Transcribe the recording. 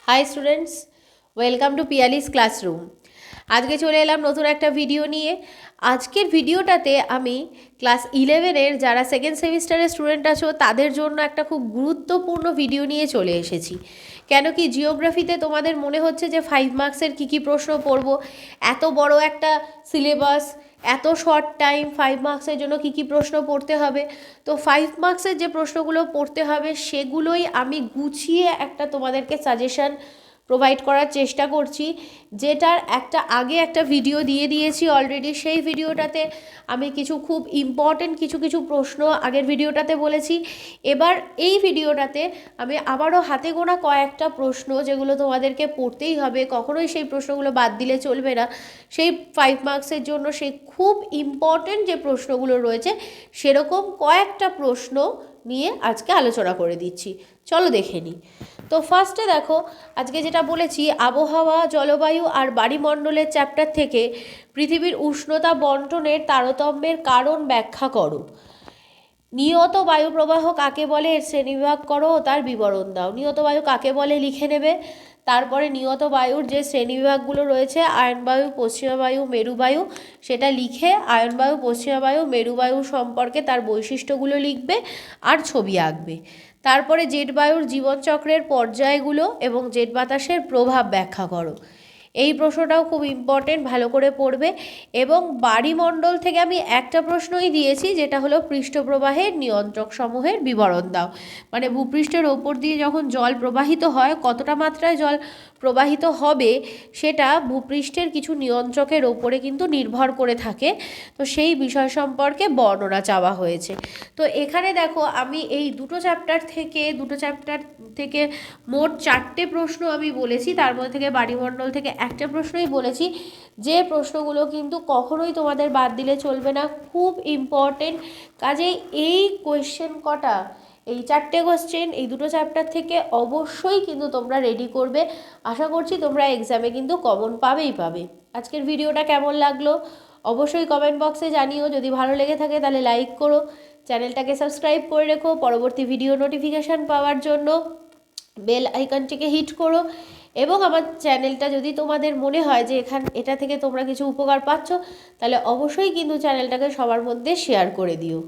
High students, welcome to Piyali's classroom. আজকে চলে এলাম নতুন একটা ভিডিও নিয়ে। আজকের ভিডিওটাতে আমি ক্লাস 11-এর যারা সেকেন্ড সেমিস্টারের স্টুডেন্ট আছো তাদের জন্য একটা খুব গুরুত্বপূর্ণ ভিডিও নিয়ে চলে এসেছি। কেন কি জিওগ্রাফিতে তোমাদের মনে হচ্ছে যে 5 মার্কসের কী প্রশ্ন পড়বো, এত বড় একটা সিলেবাস, এত শর্ট টাইম, 5 মার্কসের জন্য কী প্রশ্ন পড়তে হবে। তো 5 মার্কসের যে প্রশ্নগুলো পড়তে হবে সেগুলোই আমি গুছিয়ে একটা তোমাদেরকে সাজেশন প্রোভাইড করার চেষ্টা করছি, যেটার একটা ভিডিও দিয়ে দিয়েছি অলরেডি। সেই ভিডিওটাতে আমি খুব ইম্পর্টেন্ট কিছু প্রশ্ন আগের ভিডিওটাতে বলেছি। এবার এই ভিডিওটাতে আমি আবারও হাতে গোনা কয়েকটা প্রশ্ন, যেগুলো তোমাদেরকে পড়তেই হবে, কখনোই সেই প্রশ্নগুলো বাদ দিলে চলবে না। সেই 5 মার্কসের জন্য সেই খুব ইম্পর্টেন্ট যে প্রশ্নগুলো রয়েছে সেরকম কয়েকটা প্রশ্ন নিয়ে আজকে আলোচনা করে দিচ্ছি। চলো দেখে নিই। তো ফার্স্টে দেখো, আজকে যেটা বলেছি, আবহাওয়া, জলবায়ু আর বায়ুমণ্ডলের চ্যাপ্টার থেকে পৃথিবীর উষ্ণতা বন্টনের তারতম্যের কারণ ব্যাখ্যা করো। নিয়ত বায়ু প্রবাহ কাকে বলে, এর শ্রেণীবিভাগ করো ও তার বিবরণ দাও। নিয়ত বায়ু কাকে বলে লিখে নেবে। তারপরে নিয়ত বায়ুর যে শ্রেণীবিভাগগুলো রয়েছে, আয়নবায়ু, পশ্চিমা বায়ু, মেরুবায়ু, সেটা লিখে আয়নবায়ু, পশ্চিমা বায়ু, মেরুবায়ু সম্পর্কে তার বৈশিষ্ট্যগুলো লিখবে আর ছবি আঁকবে। তারপরে জেট বায়ুর জীবনচক্রের পর্যায়গুলো এবং জেট বাতাসের প্রভাব ব্যাখ্যা করো। এই প্রশ্নটাও খুব ইম্পর্টেন্ট, ভালো করে পড়বে। এবং বায়ুমণ্ডল থেকে আমি একটা প্রশ্নই দিয়েছি, যেটা হলো পৃষ্ঠপ্রবাহের নিয়ন্ত্রক সমূহের বিবরণ দাও। মানে ভূপৃষ্ঠের ওপর দিয়ে যখন জল প্রবাহিত হয়, কতটা মাত্রায় জল প্রবাহিত হবে সেটা ভূপৃষ্ঠের কিছু নিয়ন্ত্রকের ওপরে কিন্তু নির্ভর করে থাকে। তো সেই বিষয় সম্পর্কে বর্ণনা চাওয়া হয়েছে। তো এখানে দেখো, আমি এই দুটো চ্যাপ্টার থেকে মোট 4টে প্রশ্ন আমি বলেছি, তার মধ্যে থেকে বায়ুমণ্ডল থেকে একটা প্রশ্নই বলেছি, যে প্রশ্নগুলো কিন্তু কখনোই তোমাদের বাদ দিলে চলবে না, খুব ইম্পর্টেন্ট। কাজেই এই কোয়েশ্চেন কটা, এই 4টে কোয়েশ্চেন এই দুটো চ্যাপ্টার থেকে অবশ্যই কিন্তু তোমরা রেডি করবে। আশা করছি তোমরা এক্সামে কিন্তু কমন পাবেই পাবে। আজকের ভিডিওটা কেমন লাগলো অবশ্যই কমেন্ট বক্সে জানিও। যদি ভালো লেগে থাকে তাহলে লাইক করো, চ্যানেলটাকে সাবস্ক্রাইব করে রেখো পরবর্তী ভিডিও নোটিফিকেশান পাওয়ার জন্য। বেল আইকনটিকে হিট করো। এবং আমার চ্যানেলটা যদি তোমাদের মনে হয় যে এটা থেকে তোমরা কিছু উপকার পাচ্ছ, তাহলে অবশ্যই কিন্তু চ্যানেলটাকে সবার মধ্যে শেয়ার করে দিও।